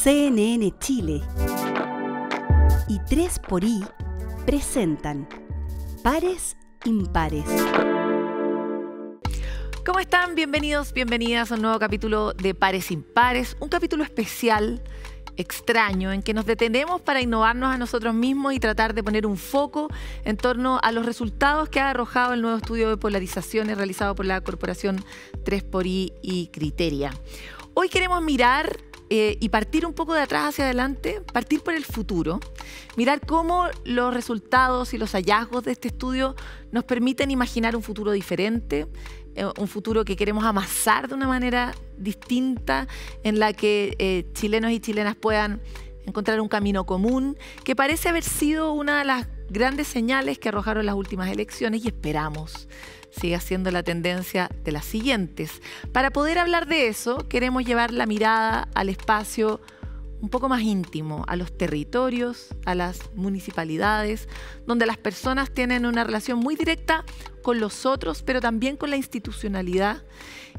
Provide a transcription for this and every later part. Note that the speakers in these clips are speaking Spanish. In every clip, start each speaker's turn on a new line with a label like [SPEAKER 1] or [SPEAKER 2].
[SPEAKER 1] CNN Chile y 3xI presentan Pares Impares.
[SPEAKER 2] ¿Cómo están? Bienvenidos, bienvenidas a un nuevo capítulo de Pares Impares, un capítulo especial, extraño, en que nos detenemos para innovarnos a nosotros mismos y tratar de poner un foco en torno a los resultados que ha arrojado el nuevo estudio de polarizaciones realizado por la corporación 3xI y Criteria. Hoy queremos mirar y partir un poco de atrás hacia adelante, partir por el futuro, mirar cómo los resultados y los hallazgos de este estudio nos permiten imaginar un futuro diferente, un futuro que queremos amasar de una manera distinta, en la que chilenos y chilenas puedan encontrar un camino común, que parece haber sido una de las grandes señales que arrojaron las últimas elecciones y esperamos siga siendo la tendencia de las siguientes. Para poder hablar de eso, queremos llevar la mirada al espacio un poco más íntimo, a los territorios, a las municipalidades, donde las personas tienen una relación muy directa con los otros, pero también con la institucionalidad,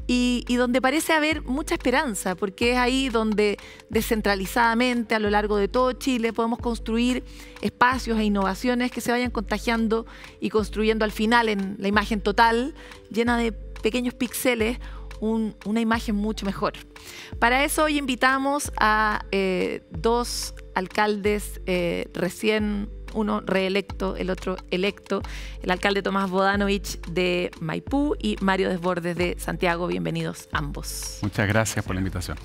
[SPEAKER 2] y donde parece haber mucha esperanza, porque es ahí donde descentralizadamente a lo largo de todo Chile podemos construir espacios e innovaciones que se vayan contagiando y construyendo al final en la imagen total, llena de pequeños píxeles, una imagen mucho mejor. Para eso hoy invitamos a dos alcaldes recién, uno reelecto, el otro electo, el alcalde Tomás Bodanovich de Maipú y Mario Desbordes de Santiago. Bienvenidos ambos.
[SPEAKER 3] Muchas gracias por la invitación.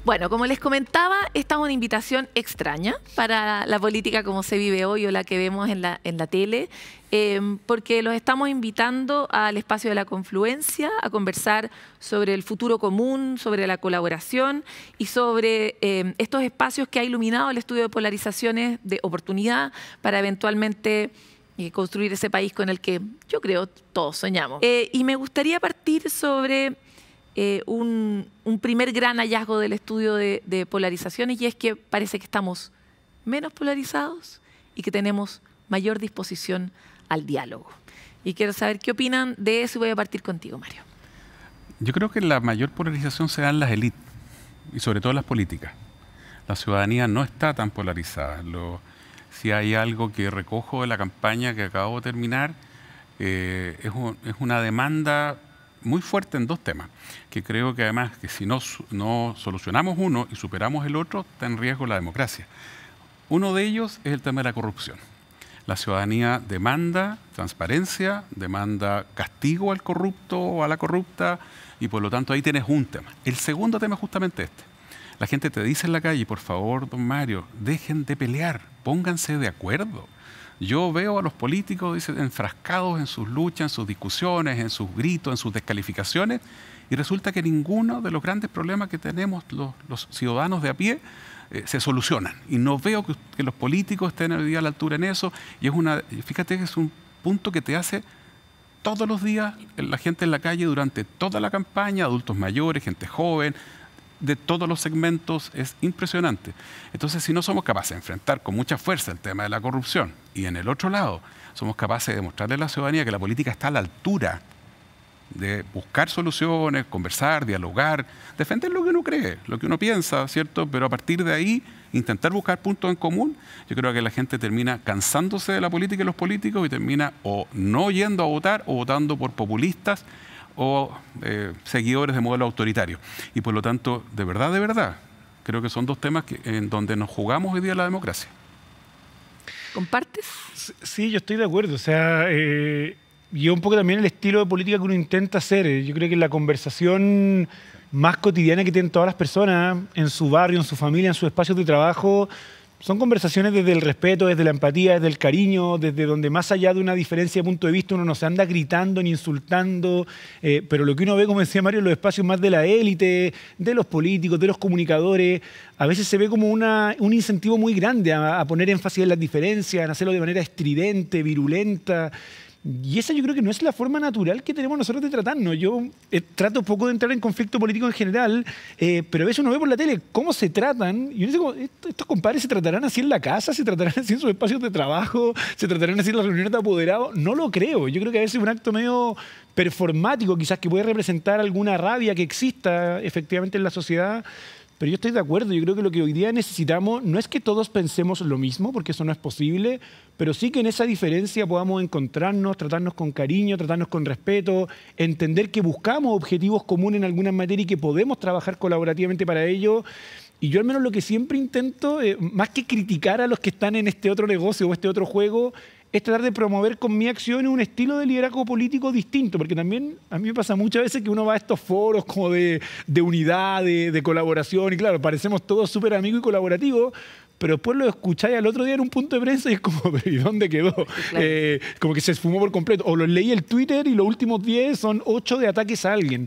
[SPEAKER 2] Bueno, como les comentaba, esta es una invitación extraña para la política como se vive hoy o la que vemos en la tele, porque los estamos invitando al espacio de la confluencia a conversar sobre el futuro común, sobre la colaboración y sobre estos espacios que ha iluminado el estudio de polarizaciones de oportunidad para eventualmente construir ese país con el que yo creo todos soñamos. Y me gustaría partir sobre un primer gran hallazgo del estudio de polarizaciones, y es que parece que estamos menos polarizados y que tenemos mayor disposición al diálogo. Y quiero saber qué opinan de eso y voy a partir contigo, Mario.
[SPEAKER 3] Yo creo que la mayor polarización se da en las élites y sobre todo en las políticas. La ciudadanía no está tan polarizada. Si hay algo que recojo de la campaña que acabo de terminar, es una demanda muy fuerte en dos temas, que creo que además que si no solucionamos uno y superamos el otro, está en riesgo la democracia. Uno de ellos es el tema de la corrupción. La ciudadanía demanda transparencia, demanda castigo al corrupto o a la corrupta, y por lo tanto ahí tienes un tema. El segundo tema es justamente este. La gente te dice en la calle, por favor, don Mario, dejen de pelear, pónganse de acuerdo. Yo veo a los políticos, dice, enfrascados en sus luchas, en sus discusiones, en sus gritos, en sus descalificaciones, y resulta que ninguno de los grandes problemas que tenemos los ciudadanos de a pie se solucionan. Y no veo que los políticos estén hoy día a la altura en eso, y fíjate que es un punto que te hace todos los días la gente en la calle durante toda la campaña, adultos mayores, gente joven, de todos los segmentos, es impresionante. Entonces, si no somos capaces de enfrentar con mucha fuerza el tema de la corrupción y en el otro lado somos capaces de demostrarle a la ciudadanía que la política está a la altura de buscar soluciones, conversar, dialogar, defender lo que uno cree, lo que uno piensa, ¿cierto? Pero a partir de ahí intentar buscar puntos en común, yo creo que la gente termina cansándose de la política y los políticos y termina o no yendo a votar o votando por populistas o seguidores de modelo autoritario. Y por lo tanto, de verdad, creo que son dos temas en donde nos jugamos hoy día la democracia.
[SPEAKER 2] ¿Compartes?
[SPEAKER 4] Sí, yo estoy de acuerdo. O sea, yo un poco también el estilo de política que uno intenta hacer. Yo creo que la conversación más cotidiana que tienen todas las personas en su barrio, en su familia, en sus espacios de trabajo, son conversaciones desde el respeto, desde la empatía, desde el cariño, desde donde más allá de una diferencia de punto de vista uno no se anda gritando ni insultando, pero lo que uno ve, como decía Mario, en los espacios más de la élite, de los políticos, de los comunicadores, a veces se ve como un incentivo muy grande a poner énfasis en las diferencias, en hacerlo de manera estridente, virulenta. Y esa yo creo que no es la forma natural que tenemos nosotros de tratarnos. Yo trato poco de entrar en conflicto político en general, pero a veces uno ve por la tele cómo se tratan, y uno dice, estos compadres se tratarán así en la casa, se tratarán así en sus espacios de trabajo, se tratarán así en las reuniones de apoderados. No lo creo. Yo creo que a veces es un acto medio performático, quizás, que puede representar alguna rabia que exista efectivamente en la sociedad, pero yo estoy de acuerdo. Yo creo que lo que hoy día necesitamos no es que todos pensemos lo mismo, porque eso no es posible, pero sí que en esa diferencia podamos encontrarnos, tratarnos con cariño, tratarnos con respeto, entender que buscamos objetivos comunes en algunas materias y que podemos trabajar colaborativamente para ello. Y yo al menos lo que siempre intento, más que criticar a los que están en este otro negocio o este otro juego, es tratar de promover con mi acción un estilo de liderazgo político distinto, porque también a mí me pasa muchas veces que uno va a estos foros como de unidad, de colaboración, y claro, parecemos todos súper amigos y colaborativos, pero después lo escucháis al otro día en un punto de prensa y es como, ¿y dónde quedó? Claro. Como que se esfumó por completo. O los leí el Twitter y los últimos 10 son 8 de ataques a alguien.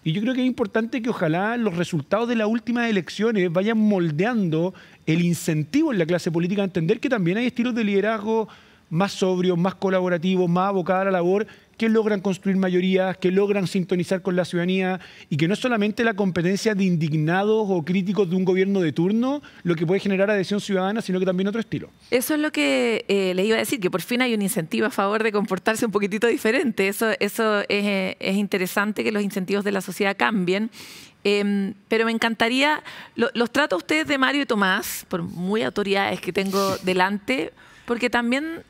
[SPEAKER 4] Y yo creo que es importante que ojalá los resultados de las últimas elecciones vayan moldeando el incentivo en la clase política a entender que también hay estilos de liderazgo más sobrios, más colaborativos, más abocados a la labor, que logran construir mayorías, que logran sintonizar con la ciudadanía y que no es solamente la competencia de indignados o críticos de un gobierno de turno lo que puede generar adhesión ciudadana, sino que también otro estilo.
[SPEAKER 2] Eso es lo que les iba a decir, que por fin hay un incentivo a favor de comportarse un poquitito diferente. Eso es interesante, que los incentivos de la sociedad cambien. Pero me encantaría, los trato a ustedes de Mario y Tomás, por muy autoridades que tengo delante, porque también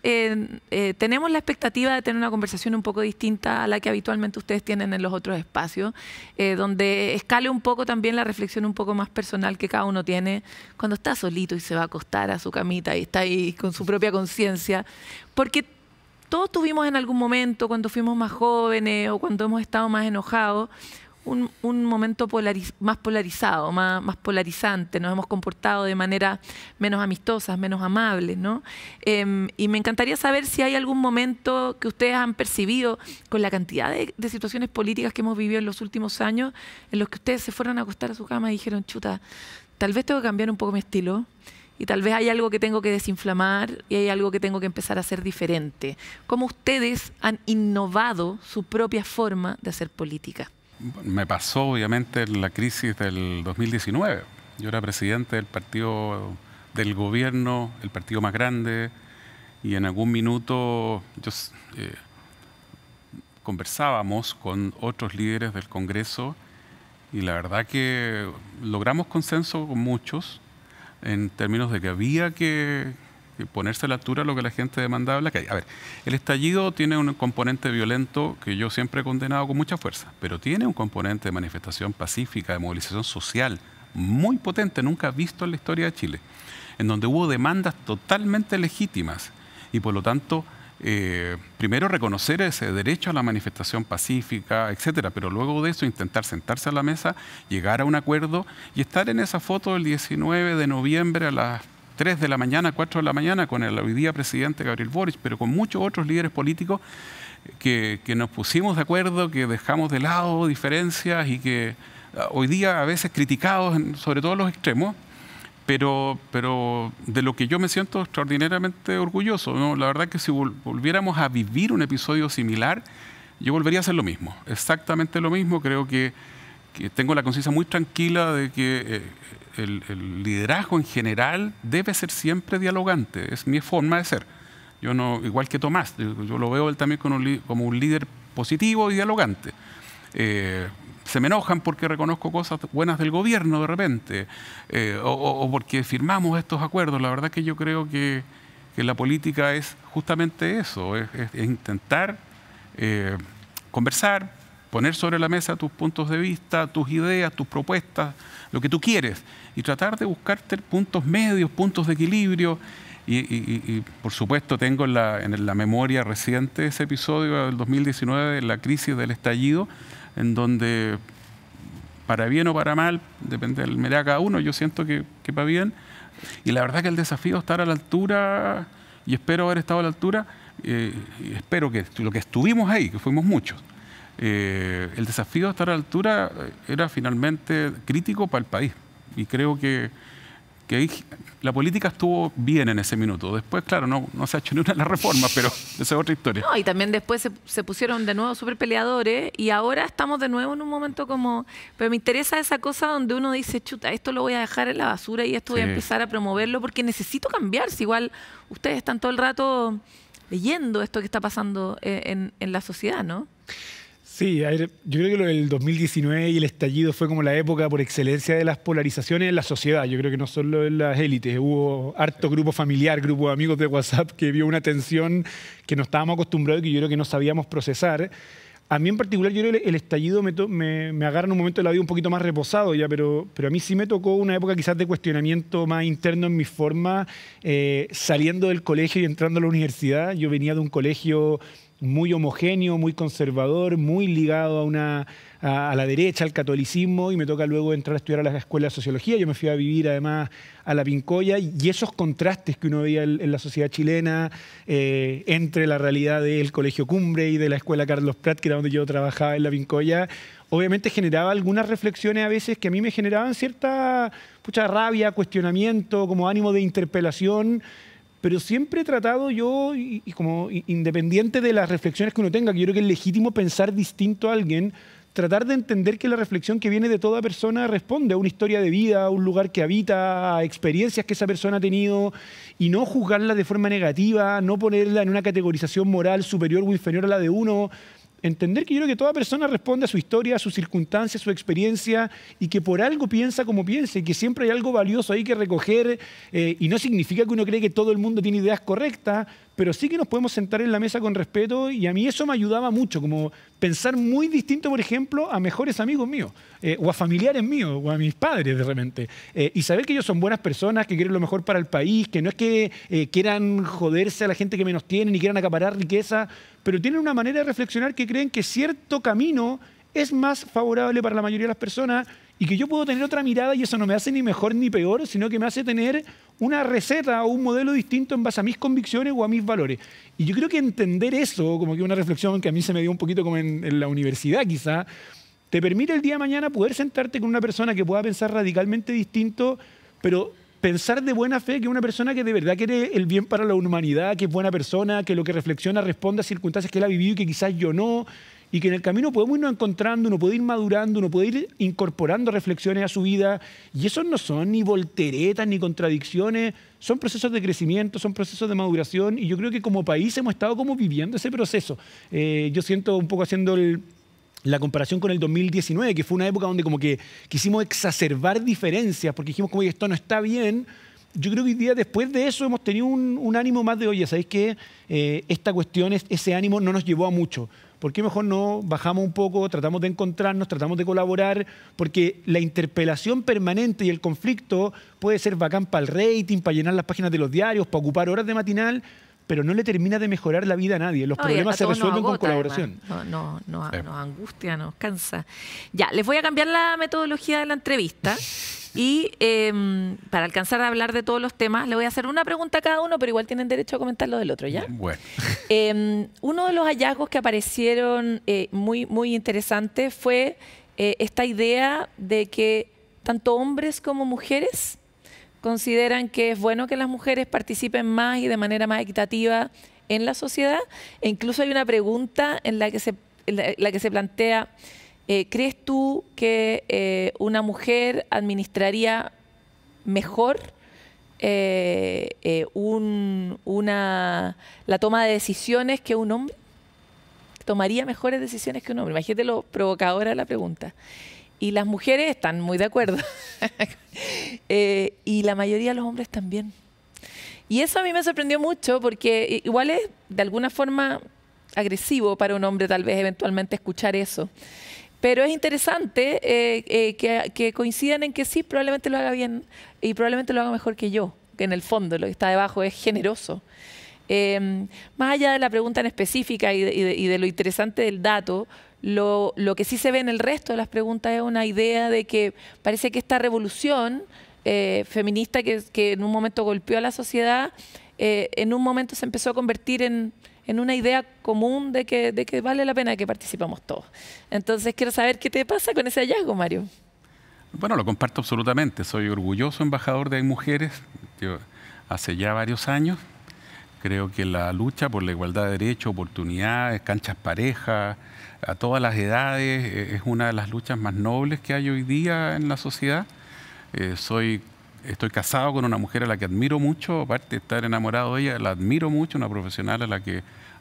[SPEAKER 2] tenemos la expectativa de tener una conversación un poco distinta a la que habitualmente ustedes tienen en los otros espacios, donde escale un poco también la reflexión un poco más personal que cada uno tiene cuando está solito y se va a acostar a su camita y está ahí con su propia conciencia, porque todos tuvimos en algún momento, cuando fuimos más jóvenes o cuando hemos estado más enojados, un momento más polarizado, más polarizante. Nos hemos comportado de manera menos amistosas, menos amables, ¿no? Y me encantaría saber si hay algún momento que ustedes han percibido con la cantidad de situaciones políticas que hemos vivido en los últimos años, en los que ustedes se fueron a acostar a su cama y dijeron, chuta, tal vez tengo que cambiar un poco mi estilo y tal vez hay algo que tengo que desinflamar y hay algo que tengo que empezar a hacer diferente. ¿Cómo ustedes han innovado su propia forma de hacer política?
[SPEAKER 3] Me pasó obviamente en la crisis del 2019. Yo era presidente del partido del gobierno, el partido más grande, y en algún minuto conversábamos con otros líderes del Congreso y la verdad que logramos consenso con muchos en términos de que había que ponerse a la altura a lo que la gente demandaba en la calle. A ver, el estallido tiene un componente violento que yo siempre he condenado con mucha fuerza, pero tiene un componente de manifestación pacífica, de movilización social muy potente, nunca visto en la historia de Chile, en donde hubo demandas totalmente legítimas y por lo tanto, primero reconocer ese derecho a la manifestación pacífica, etcétera, pero luego de eso intentar sentarse a la mesa, llegar a un acuerdo y estar en esa foto del 19 de noviembre a las 3 de la mañana, 4 de la mañana, con el hoy día presidente Gabriel Boric, pero con muchos otros líderes políticos que nos pusimos de acuerdo, que dejamos de lado diferencias y que hoy día a veces criticados, sobre todo los extremos, pero de lo que yo me siento extraordinariamente orgulloso, ¿no? La verdad que si volviéramos a vivir un episodio similar, yo volvería a hacer lo mismo, exactamente lo mismo. Creo que tengo la conciencia muy tranquila de que el liderazgo en general debe ser siempre dialogante, es mi forma de ser. Yo no, igual que Tomás, yo lo veo él también como un líder positivo y dialogante. Se me enojan porque reconozco cosas buenas del gobierno de repente, o porque firmamos estos acuerdos. La verdad que yo creo que la política es justamente eso, es intentar conversar, poner sobre la mesa tus puntos de vista, tus ideas, tus propuestas, lo que tú quieres, y tratar de buscarte puntos medios, puntos de equilibrio. Y por supuesto tengo en la memoria reciente ese episodio del 2019, la crisis del estallido, en donde, para bien o para mal, depende del mirada cada uno, yo siento que va bien. Y la verdad que el desafío es estar a la altura, y espero haber estado a la altura, y espero que lo que estuvimos ahí, que fuimos muchos, el desafío de estar a la altura era finalmente crítico para el país. Y creo que ahí la política estuvo bien en ese minuto. Después, claro, no se ha hecho ni una de las reformas, pero esa es otra historia.
[SPEAKER 2] No, y también después se pusieron de nuevo súper peleadores y ahora estamos de nuevo en un momento como... Pero me interesa esa cosa donde uno dice, chuta, esto lo voy a dejar en la basura y esto voy a empezar a promoverlo porque necesito cambiarse. Igual ustedes están todo el rato leyendo esto que está pasando en la sociedad, ¿no?
[SPEAKER 4] Sí, a ver, yo creo que lo del 2019 y el estallido fue como la época por excelencia de las polarizaciones en la sociedad. Yo creo que no solo en las élites. Hubo harto grupo familiar, grupo de amigos de WhatsApp que vio una tensión que no estábamos acostumbrados y que yo creo que no sabíamos procesar. A mí en particular, yo creo que el estallido me agarra en un momento de la vida un poquito más reposado ya, pero a mí sí me tocó una época quizás de cuestionamiento más interno en mi forma, saliendo del colegio y entrando a la universidad. Yo venía de un colegio muy homogéneo, muy conservador, muy ligado a la derecha, al catolicismo, y me toca luego entrar a estudiar a la escuela de sociología. Yo me fui a vivir además a La Pincoya, y esos contrastes que uno veía en la sociedad chilena entre la realidad del Colegio Cumbre y de la escuela Carlos Prat, que era donde yo trabajaba en La Pincoya, obviamente generaba algunas reflexiones a veces que a mí me generaban cierta rabia, cuestionamiento, como ánimo de interpelación. Pero siempre he tratado yo, y como independiente de las reflexiones que uno tenga, que yo creo que es legítimo pensar distinto a alguien, tratar de entender que la reflexión que viene de toda persona responde a una historia de vida, a un lugar que habita, a experiencias que esa persona ha tenido, y no juzgarla de forma negativa, no ponerla en una categorización moral superior o inferior a la de uno. Entender que yo creo que toda persona responde a su historia, a sus circunstancias, a su experiencia, y que por algo piensa como piensa, y que siempre hay algo valioso ahí que recoger, y no significa que uno cree que todo el mundo tiene ideas correctas, pero sí que nos podemos sentar en la mesa con respeto, y a mí eso me ayudaba mucho, como pensar muy distinto, por ejemplo, a mejores amigos míos, o a familiares míos, o a mis padres de repente, y saber que ellos son buenas personas, que quieren lo mejor para el país, que no es que quieran joderse a la gente que menos tiene, ni quieran acaparar riqueza, pero tienen una manera de reflexionar que creen que cierto camino es más favorable para la mayoría de las personas, y que yo puedo tener otra mirada, y eso no me hace ni mejor ni peor, sino que me hace tener una receta o un modelo distinto en base a mis convicciones o a mis valores. Y yo creo que entender eso, como que una reflexión que a mí se me dio un poquito como en la universidad quizá, te permite el día de mañana poder sentarte con una persona que pueda pensar radicalmente distinto, pero pensar de buena fe, que es una persona que de verdad quiere el bien para la humanidad, que es buena persona, que lo que reflexiona responde a circunstancias que él ha vivido y que quizás yo no, y que en el camino podemos irnos encontrando, uno puede ir madurando, uno puede ir incorporando reflexiones a su vida, y esos no son ni volteretas ni contradicciones, son procesos de crecimiento, son procesos de maduración, y yo creo que como país hemos estado como viviendo ese proceso. Yo siento un poco haciendo la comparación con el 2019, que fue una época donde como que quisimos exacerbar diferencias, porque dijimos como esto no está bien. Yo creo que hoy día, después de eso, hemos tenido un ánimo más de, oye, ¿sabéis qué? Esta cuestión, ese ánimo no nos llevó a mucho. ¿Por qué mejor no bajamos un poco, tratamos de encontrarnos, tratamos de colaborar? Porque la interpelación permanente y el conflicto puede ser bacán para el rating, para llenar las páginas de los diarios, para ocupar horas de matinal, pero no le termina de mejorar la vida a nadie. Los problemas se resuelven con colaboración.
[SPEAKER 2] Nos angustia, nos cansa. Ya, les voy a cambiar la metodología de la entrevista. Y para alcanzar a hablar de todos los temas, le voy a hacer una pregunta a cada uno, pero igual tienen derecho a comentar lo del otro, ¿ya?
[SPEAKER 3] Bueno.
[SPEAKER 2] Uno de los hallazgos que aparecieron muy interesantes fue esta idea de que tanto hombres como mujeres consideran que es bueno que las mujeres participen más y de manera más equitativa en la sociedad. E incluso hay una pregunta en la que se plantea: ¿crees tú que una mujer administraría mejor la toma de decisiones que un hombre? ¿Tomaría mejores decisiones que un hombre? Imagínate lo provocadora de la pregunta. Y las mujeres están muy de acuerdo. Y la mayoría de los hombres también. Y eso a mí me sorprendió mucho, porque igual es de alguna forma agresivo para un hombre tal vez eventualmente escuchar eso. Pero es interesante que coincidan en que sí, probablemente lo haga bien y probablemente lo haga mejor que yo, que en el fondo lo que está debajo es generoso. Más allá de la pregunta en específica y de lo interesante del dato, lo que sí se ve en el resto de las preguntas es una idea de que parece que esta revolución feminista que en un momento golpeó a la sociedad, en un momento se empezó a convertir en una idea común de que vale la pena que participamos todos. Entonces quiero saber qué te pasa con ese hallazgo, Mario.
[SPEAKER 3] Bueno, lo comparto absolutamente. Soy orgulloso embajador de Hay Mujeres. Yo, hace ya varios años, creo que la lucha por la igualdad de derechos, oportunidades, canchas parejas, a todas las edades, es una de las luchas más nobles que hay hoy día en la sociedad. Estoy casado con una mujer a la que admiro mucho, aparte de estar enamorado de ella, la admiro mucho, una profesional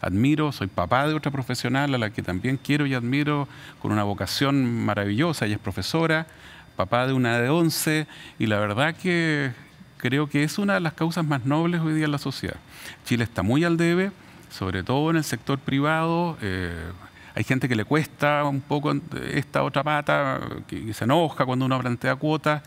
[SPEAKER 3] a admiro, soy papá de otra profesional a la que también quiero y admiro, con una vocación maravillosa, ella es profesora, papá de una de 11, y la verdad que creo que es una de las causas más nobles hoy día en la sociedad. Chile está muy al debe, sobre todo en el sector privado. Hay gente que le cuesta un poco esta otra pata, que se enoja cuando uno plantea cuotas,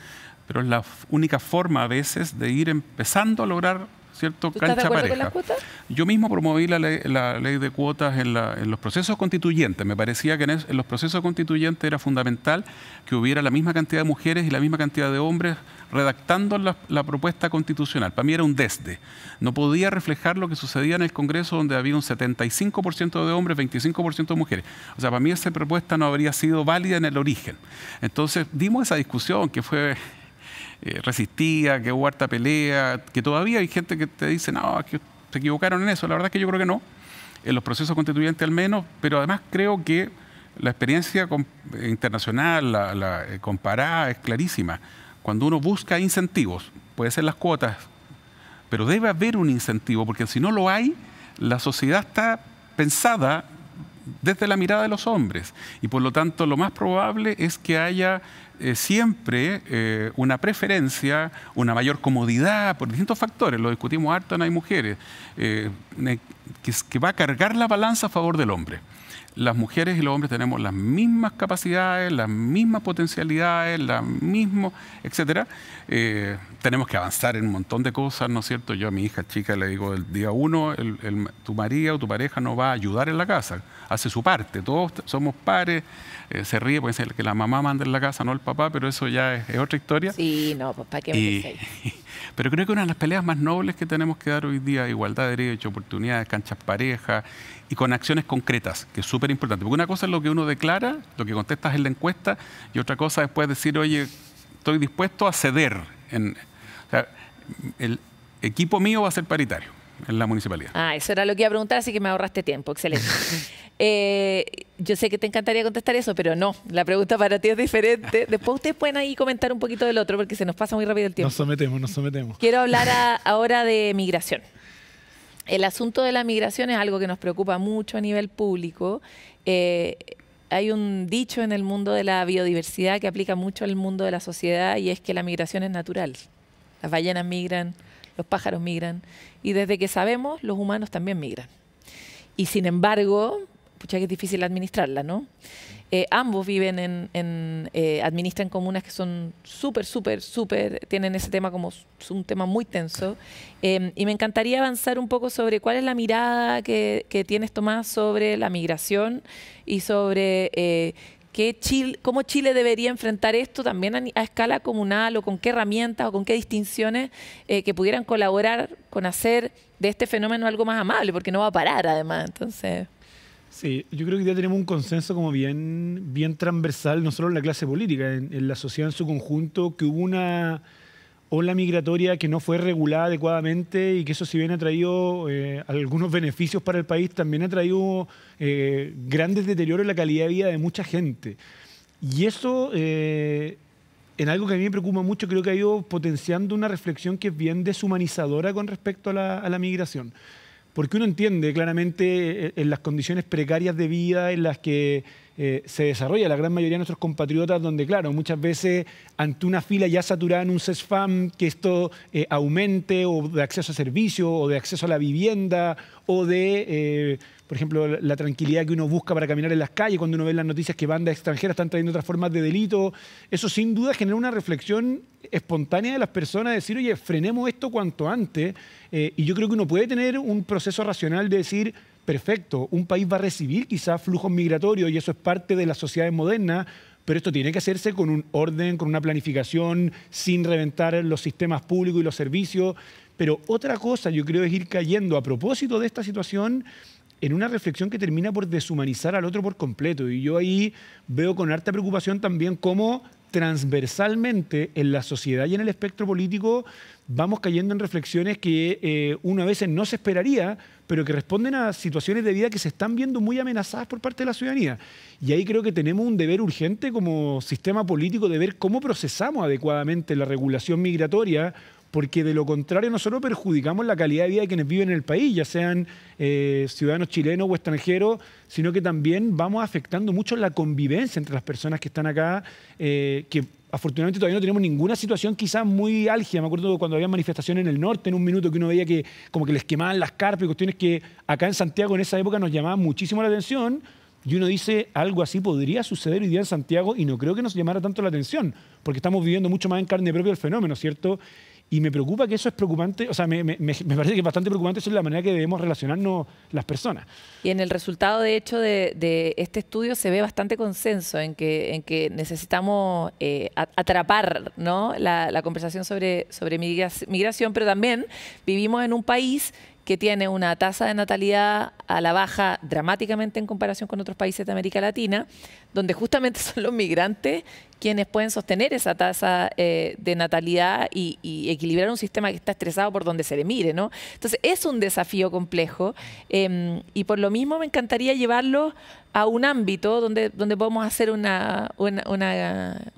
[SPEAKER 3] pero es la única forma a veces de ir empezando a lograr cierto
[SPEAKER 2] ¿Tú estás de
[SPEAKER 3] cancha
[SPEAKER 2] acuerdo
[SPEAKER 3] pareja.
[SPEAKER 2] con las cuotas?
[SPEAKER 3] Yo mismo promoví la ley de cuotas en los procesos constituyentes. Me parecía que en los procesos constituyentes era fundamental que hubiera la misma cantidad de mujeres y la misma cantidad de hombres redactando la propuesta constitucional. Para mí era un desde. No podía reflejar lo que sucedía en el Congreso, donde había un 75% de hombres, 25% de mujeres. O sea, para mí esa propuesta no habría sido válida en el origen. Entonces dimos esa discusión que fue resistía, que hubo harta pelea, que todavía hay gente que te dice, no, que se equivocaron en eso. La verdad es que yo creo que no, en los procesos constituyentes al menos, pero además creo que la experiencia internacional, comparada, es clarísima. Cuando uno busca incentivos, puede ser las cuotas, pero debe haber un incentivo, porque si no lo hay, la sociedad está pensada desde la mirada de los hombres, y por lo tanto lo más probable es que haya siempre una preferencia, una mayor comodidad por distintos factores, lo discutimos harto en Hay Mujeres, que va a cargar la balanza a favor del hombre. Las mujeres y los hombres tenemos las mismas capacidades, las mismas potencialidades, las mismas, etcétera. Tenemos que avanzar en un montón de cosas, ¿no es cierto? Yo a mi hija chica le digo, el día 1, tu marido o tu pareja no va a ayudar en la casa, hace su parte, todos somos pares, se ríe, puede ser que la mamá manda en la casa, no el papá, pero eso ya es otra historia.
[SPEAKER 2] Sí, no, pues ¿para qué me dices?
[SPEAKER 3] Pero creo que una de las peleas más nobles que tenemos que dar hoy día, igualdad de derechos, oportunidades, canchas parejas, y con acciones concretas, que es súper importante. Porque una cosa es lo que uno declara, lo que contestas en la encuesta, y otra cosa es después decir, oye, estoy dispuesto a ceder. O sea, el equipo mío va a ser paritario en la municipalidad.
[SPEAKER 2] Ah, eso era lo que iba a preguntar, así que me ahorraste tiempo. Excelente. Yo sé que te encantaría contestar eso, pero no. La pregunta para ti es diferente. Después ustedes pueden ahí comentar un poquito del otro, porque se nos pasa muy rápido el tiempo.
[SPEAKER 4] Nos sometemos.
[SPEAKER 2] Quiero hablar ahora de migración. El asunto de la migración es algo que nos preocupa mucho a nivel público. Hay un dicho en el mundo de la biodiversidad que aplica mucho al mundo de la sociedad, y es que la migración es natural. Las ballenas migran, los pájaros migran, y desde que sabemos, los humanos también migran. Y sin embargo, pucha que es difícil administrarla, ¿no? Ambos viven administran comunas que son súper, tienen ese tema como un tema muy tenso. Y me encantaría avanzar un poco sobre cuál es la mirada que tienes, Tomás, sobre la migración y sobre cómo Chile debería enfrentar esto también a escala comunal, o con qué herramientas o con qué distinciones que pudieran colaborar con hacer de este fenómeno algo más amable, porque no va a parar además. Entonces...
[SPEAKER 4] Sí, yo creo que ya tenemos un consenso como bien transversal, no solo en la clase política, en la sociedad en su conjunto, que hubo una ola migratoria que no fue regulada adecuadamente, y que eso, si bien ha traído algunos beneficios para el país, también ha traído grandes deterioros en la calidad de vida de mucha gente. Y eso, en algo que a mí me preocupa mucho, creo que ha ido potenciando una reflexión que es bien deshumanizadora con respecto a la migración. Porque uno entiende claramente en las condiciones precarias de vida en las que se desarrolla la gran mayoría de nuestros compatriotas, donde, claro, muchas veces ante una fila ya saturada en un CESFAM, que esto aumente, o de acceso a servicios, o de acceso a la vivienda, o de, por ejemplo, la tranquilidad que uno busca para caminar en las calles, cuando uno ve las noticias que bandas extranjeras están trayendo otras formas de delito. Eso sin duda genera una reflexión espontánea de las personas, de decir, oye, frenemos esto cuanto antes. Y yo creo que uno puede tener un proceso racional de decir, perfecto, un país va a recibir quizás flujos migratorios, y eso es parte de las sociedades modernas, pero esto tiene que hacerse con un orden, con una planificación, sin reventar los sistemas públicos y los servicios. Pero otra cosa, yo creo, es ir cayendo, a propósito de esta situación, en una reflexión que termina por deshumanizar al otro por completo. Y yo ahí veo con harta preocupación también cómo transversalmente en la sociedad y en el espectro político vamos cayendo en reflexiones que uno a veces no se esperaría, pero que responden a situaciones de vida que se están viendo muy amenazadas por parte de la ciudadanía. Y ahí creo que tenemos un deber urgente como sistema político de ver cómo procesamos adecuadamente la regulación migratoria, porque de lo contrario nosotros perjudicamos la calidad de vida de quienes viven en el país, ya sean ciudadanos chilenos o extranjeros, sino que también vamos afectando mucho la convivencia entre las personas que están acá, que afortunadamente todavía no tenemos ninguna situación quizás muy álgida. Me acuerdo cuando había manifestaciones en el norte, en un minuto que uno veía que como que les quemaban las carpas y cuestiones que acá en Santiago en esa época nos llamaban muchísimo la atención. Y uno dice, algo así podría suceder hoy día en Santiago y no creo que nos llamara tanto la atención, porque estamos viviendo mucho más en carne propia el fenómeno, ¿cierto? Y me preocupa que eso es preocupante, o sea, me parece que es bastante preocupante eso es la manera que debemos relacionarnos las personas.
[SPEAKER 2] Y en el resultado, de hecho, de este estudio se ve bastante consenso en que necesitamos atrapar, ¿no?, la conversación sobre migración, pero también vivimos en un país que tiene una tasa de natalidad a la baja dramáticamente en comparación con otros países de América Latina, donde justamente son los migrantes quienes pueden sostener esa tasa de natalidad y equilibrar un sistema que está estresado por donde se le mire, ¿no? Entonces, es un desafío complejo y por lo mismo me encantaría llevarlo a un ámbito donde podemos hacer un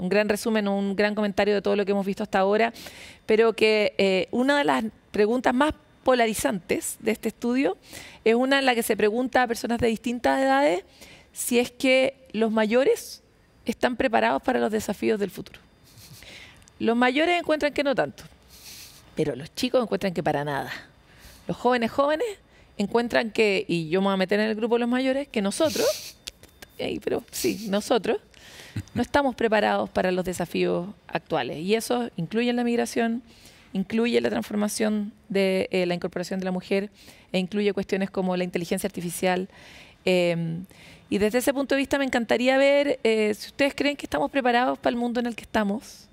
[SPEAKER 2] gran resumen, un gran comentario de todo lo que hemos visto hasta ahora, pero que una de las preguntas más polarizantes de este estudio es una en la que se pregunta a personas de distintas edades si es que los mayores están preparados para los desafíos del futuro. Los mayores encuentran que no tanto, pero los chicos encuentran que para nada. Los jóvenes encuentran que, y yo me voy a meter en el grupo de los mayores, que nosotros, pero sí, nosotros, no estamos preparados para los desafíos actuales. Y eso incluye la migración, incluye la transformación de la incorporación de la mujer e incluye cuestiones como la inteligencia artificial. Y desde ese punto de vista me encantaría ver si ustedes creen que estamos preparados para el mundo en el que estamos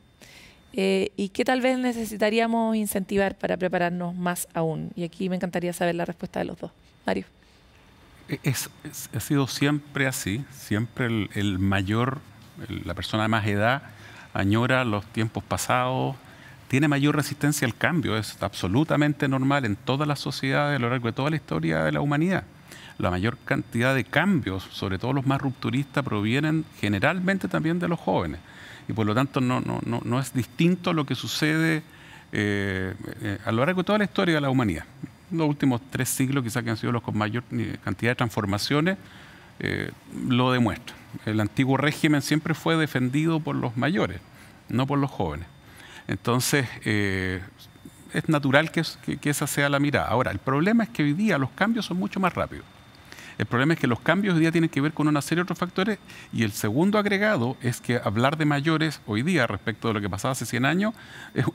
[SPEAKER 2] y qué tal vez necesitaríamos incentivar para prepararnos más aún. Y aquí me encantaría saber la respuesta de los dos. Mario.
[SPEAKER 3] Ha sido siempre así, siempre el mayor, la persona de más edad añora los tiempos pasados, tiene mayor resistencia al cambio, es absolutamente normal en todas las sociedades a lo largo de toda la historia de la humanidad. La mayor cantidad de cambios, sobre todo los más rupturistas, provienen generalmente también de los jóvenes. Y por lo tanto no es distinto lo que sucede a lo largo de toda la historia de la humanidad. Los últimos 3 siglos quizás que han sido los con mayor cantidad de transformaciones lo demuestran. El antiguo régimen siempre fue defendido por los mayores, no por los jóvenes. Entonces, es natural que esa sea la mirada. Ahora, el problema es que hoy día los cambios son mucho más rápidos. El problema es que los cambios hoy día tienen que ver con una serie de otros factores y el segundo agregado es que hablar de mayores hoy día respecto de lo que pasaba hace 100 años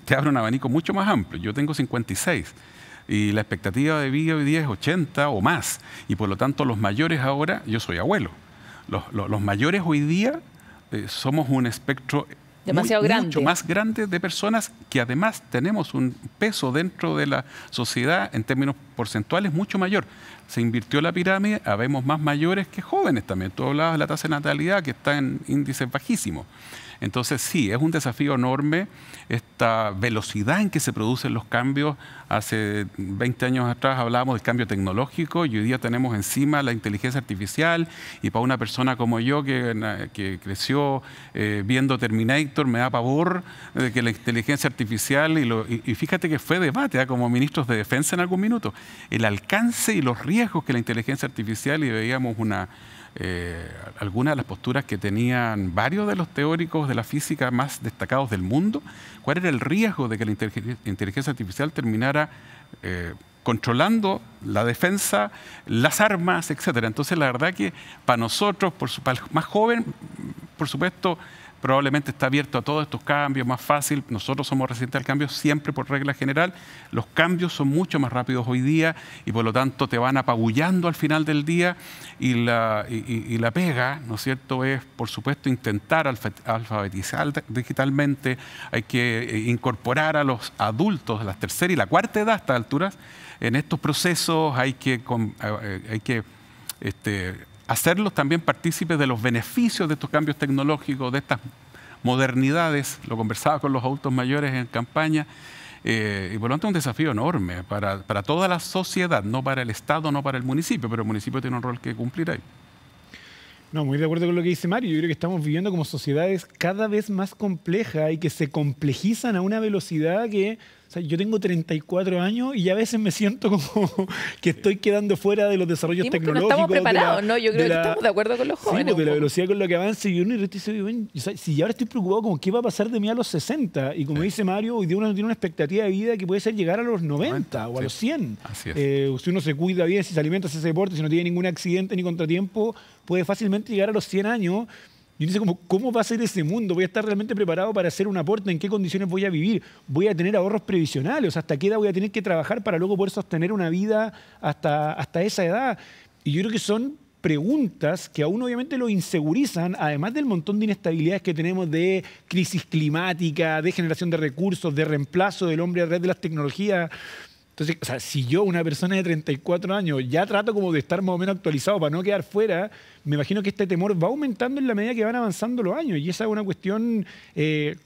[SPEAKER 3] te abre un abanico mucho más amplio. Yo tengo 56 y la expectativa de vida hoy día es 80 o más y por lo tanto los mayores ahora, yo soy abuelo, los mayores hoy día somos un espectro
[SPEAKER 2] demasiado grande,
[SPEAKER 3] mucho más grande de personas que además tenemos un peso dentro de la sociedad en términos porcentuales mucho mayor. Se invirtió la pirámide, habemos más mayores que jóvenes también. Tú hablabas de la tasa de natalidad que está en índices bajísimos. Entonces sí, es un desafío enorme esta velocidad en que se producen los cambios. Hace 20 años atrás hablábamos del cambio tecnológico y hoy día tenemos encima la inteligencia artificial y para una persona como yo que creció viendo Terminator me da pavor de que la inteligencia artificial y fíjate que fue debate como ministros de defensa en algún minuto, el alcance y los riesgos que la inteligencia artificial y veíamos algunas de las posturas que tenían varios de los teóricos de la física más destacados del mundo, cuál era el riesgo de que la inteligencia artificial terminara controlando la defensa, las armas, etcétera. Entonces, la verdad que para nosotros, para el más joven, por supuesto, probablemente está abierto a todos estos cambios, más fácil. Nosotros somos resistentes al cambio siempre por regla general. Los cambios son mucho más rápidos hoy día y por lo tanto te van apabullando al final del día y la pega, ¿no es cierto?, es por supuesto intentar alfabetizar digitalmente. Hay que incorporar a los adultos de la tercera y la cuarta edad a estas alturas en estos procesos. Hay que hacerlos también partícipes de los beneficios de estos cambios tecnológicos, de estas modernidades. Lo conversaba con los adultos mayores en campaña. Y por lo tanto es un desafío enorme para toda la sociedad, no para el Estado, no para el municipio, pero el municipio tiene un rol que cumplir ahí.
[SPEAKER 4] No, muy de acuerdo con lo que dice Mario. Yo creo que estamos viviendo como sociedades cada vez más complejas y que se complejizan a una velocidad que... O sea, yo tengo 34 años y ya a veces me siento como que estoy quedando fuera de los desarrollos tecnológicos.
[SPEAKER 2] No estamos preparados, ¿no? Yo creo que estamos de acuerdo con los jóvenes.
[SPEAKER 4] Sí, de la velocidad con la que avanza. Y uno dice, bueno, si ahora estoy preocupado como qué va a pasar de mí a los 60. Y como dice Mario, hoy día uno tiene una expectativa de vida que puede ser llegar a los 90 o a los 100.
[SPEAKER 3] Así es.
[SPEAKER 4] Si uno se cuida bien, si se alimenta, si se deporta, si no tiene ningún accidente ni contratiempo, puede fácilmente llegar a los 100 años. Y uno dice, ¿cómo va a ser ese mundo? ¿Voy a estar realmente preparado para hacer un aporte? ¿En qué condiciones voy a vivir? ¿Voy a tener ahorros previsionales? O sea, ¿hasta qué edad voy a tener que trabajar para luego poder sostener una vida hasta esa edad? Y yo creo que son preguntas que a uno obviamente lo insegurizan, además del montón de inestabilidades que tenemos de crisis climática, de generación de recursos, de reemplazo del hombre a través de las tecnologías. Entonces, o sea, si yo, una persona de 34 años, ya trato como de estar más o menos actualizado para no quedar fuera, me imagino que este temor va aumentando en la medida que van avanzando los años. Y esa es una cuestión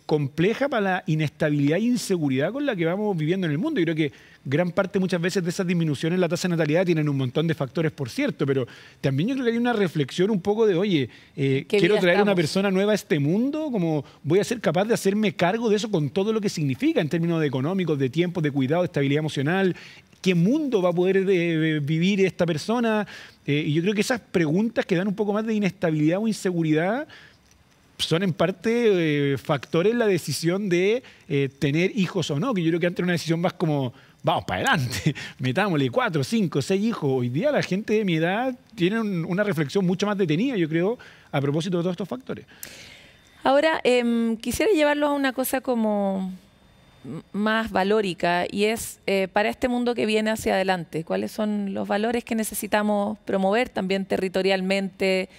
[SPEAKER 4] compleja para la inestabilidad e inseguridad con la que vamos viviendo en el mundo. Yo creo que gran parte muchas veces de esas disminuciones en la tasa de natalidad tienen un montón de factores, por cierto, pero también yo creo que hay una reflexión un poco de, oye, quiero traer a una persona nueva a este mundo, como voy a ser capaz de hacerme cargo de eso con todo lo que significa en términos de económicos, de tiempo, de cuidado, de estabilidad emocional. ¿Qué mundo va a poder vivir esta persona? Y yo creo que esas preguntas que dan un poco más de inestabilidad o inseguridad son en parte factores en la decisión de tener hijos o no, que yo creo que antes era una decisión más como, vamos para adelante, metámosle 4, 5, 6 hijos. Hoy día la gente de mi edad tiene una reflexión mucho más detenida, yo creo, a propósito de todos estos factores.
[SPEAKER 2] Ahora, quisiera llevarlo a una cosa como más valórica, y es para este mundo que viene hacia adelante, ¿cuáles son los valores que necesitamos promover también territorialmente,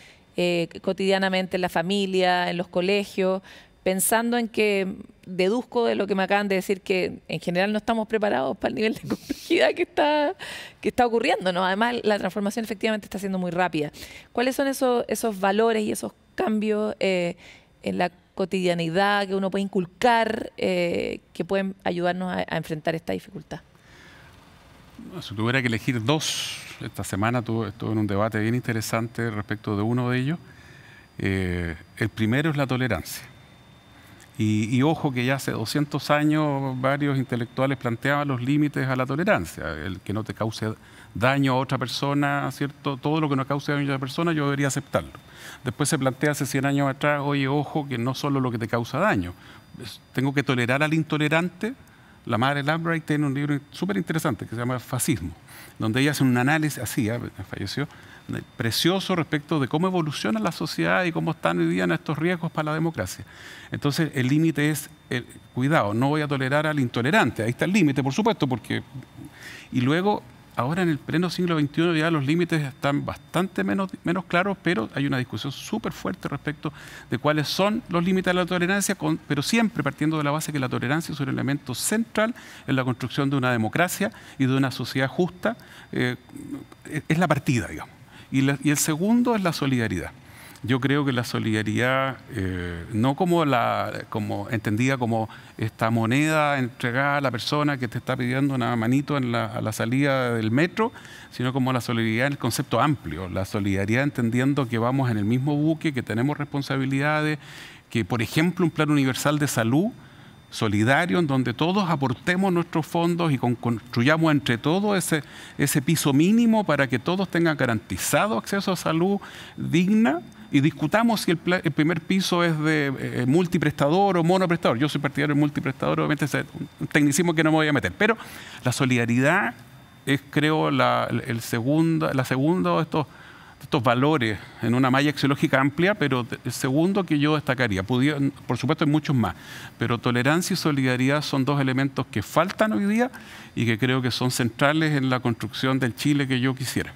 [SPEAKER 2] cotidianamente en la familia, en los colegios, pensando en que deduzco de lo que me acaban de decir que en general no estamos preparados para el nivel de complejidad que está ocurriendo, ¿no? Además, la transformación efectivamente está siendo muy rápida. ¿Cuáles son esos valores y esos cambios en la cotidianidad que uno puede inculcar que pueden ayudarnos a enfrentar esta dificultad?
[SPEAKER 3] Si tuviera que elegir dos, esta semana estuve en un debate bien interesante respecto de uno de ellos. El primero es la tolerancia. Y ojo que ya hace 200 años varios intelectuales planteaban los límites a la tolerancia. El que no te cause daño a otra persona, ¿cierto? Todo lo que no cause daño a otra persona yo debería aceptarlo. Después se plantea hace 100 años atrás, oye, ojo, que no solo lo que te causa daño. Tengo que tolerar al intolerante. La madre Lambright tiene un libro súper interesante que se llama Fascismo, donde ella hace un análisis, así, falleció, precioso respecto de cómo evoluciona la sociedad y cómo están hoy día estos riesgos para la democracia. Entonces, el límite es, cuidado, no voy a tolerar al intolerante. Ahí está el límite, por supuesto, porque... Y luego, ahora en el pleno siglo XXI ya los límites están bastante menos claros, pero hay una discusión súper fuerte respecto de cuáles son los límites de la tolerancia, pero siempre partiendo de la base que la tolerancia es un elemento central en la construcción de una democracia y de una sociedad justa. Es la partida, digamos. Y el segundo es la solidaridad. Yo creo que la solidaridad, no como entendida como esta moneda entregada a la persona que te está pidiendo una manito a la salida del metro, sino como la solidaridad en el concepto amplio. La solidaridad entendiendo que vamos en el mismo buque, que tenemos responsabilidades, que por ejemplo un plan universal de salud solidario en donde todos aportemos nuestros fondos y construyamos entre todos ese piso mínimo para que todos tengan garantizado acceso a salud digna, y discutamos si el primer piso es de multiprestador o monoprestador. Yo soy partidario del multiprestador, obviamente es un tecnicismo que no me voy a meter, pero la solidaridad es, creo, la segunda de estos valores en una malla axiológica amplia, pero el segundo que yo destacaría. Por supuesto hay muchos más, pero tolerancia y solidaridad son dos elementos que faltan hoy día y que creo que son centrales en la construcción del Chile que yo quisiera.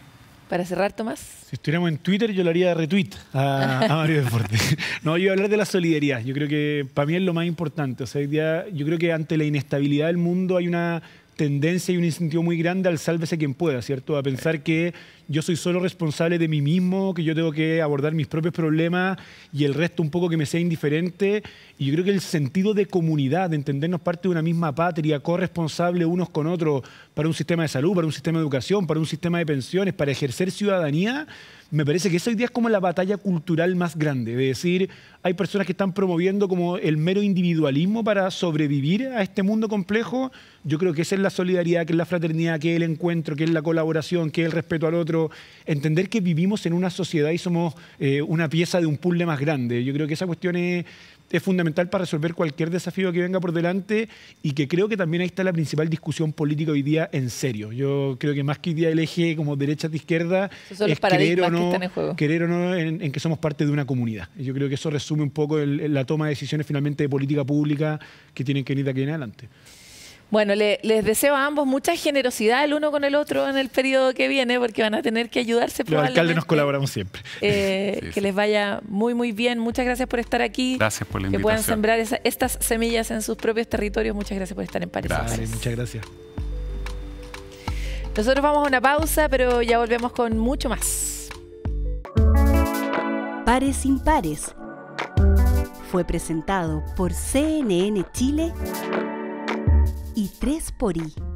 [SPEAKER 2] Para cerrar, Tomás.
[SPEAKER 4] Si estuviéramos en Twitter, yo le haría retweet a Mario Deporte. No, yo iba a hablar de la solidaridad. Yo creo que para mí es lo más importante. O sea, yo creo que ante la inestabilidad del mundo hay una tendencia y un incentivo muy grande al sálvese quien pueda, ¿cierto? A pensar que yo soy solo responsable de mí mismo, que yo tengo que abordar mis propios problemas y el resto un poco que me sea indiferente. Y yo creo que el sentido de comunidad, de entendernos parte de una misma patria, corresponsable unos con otros para un sistema de salud, para un sistema de educación, para un sistema de pensiones, para ejercer ciudadanía, me parece que eso hoy día es como la batalla cultural más grande. De decir, hay personas que están promoviendo como el mero individualismo para sobrevivir a este mundo complejo. Yo creo que esa es la solidaridad, que es la fraternidad, que es el encuentro, que es la colaboración, que es el respeto al otro. Entender que vivimos en una sociedad y somos una pieza de un puzzle más grande. Yo creo que esa cuestión es fundamental para resolver cualquier desafío que venga por delante y que creo que también ahí está la principal discusión política hoy día en serio. Yo creo que más que hoy día el eje como derecha de izquierda es querer o no en que somos parte de una comunidad. Y yo creo que eso resume un poco la toma de decisiones finalmente de política pública que tienen que venir de aquí en adelante.
[SPEAKER 2] Bueno, les deseo a ambos mucha generosidad el uno con el otro en el periodo que viene, porque van a tener que ayudarse.
[SPEAKER 4] Los alcaldes nos colaboramos siempre.
[SPEAKER 2] Que les vaya muy, muy bien. Muchas gracias por estar aquí.
[SPEAKER 3] Gracias por la invitación.
[SPEAKER 2] Que puedan sembrar estas semillas en sus propios territorios. Muchas gracias por estar en Pares.
[SPEAKER 4] Gracias, muchas gracias.
[SPEAKER 2] Nosotros vamos a una pausa, pero ya volvemos con mucho más.
[SPEAKER 1] Pares Impares fue presentado por CNN Chile y 3xI.